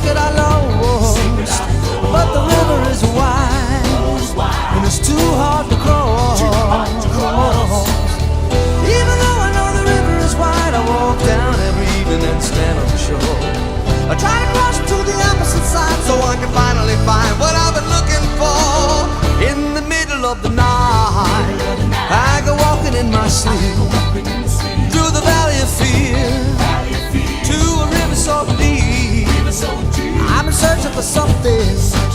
secret I lost, but the river is wide, and it's too hard to cross. Even though I know the river is wide, I walk down every evening and stand on the shore. I try to cross to the opposite side so I can finally find what I've been looking for. In the middle of the night, I go walking in my sleep through the valley of fear to a river so deep. I'm searching for something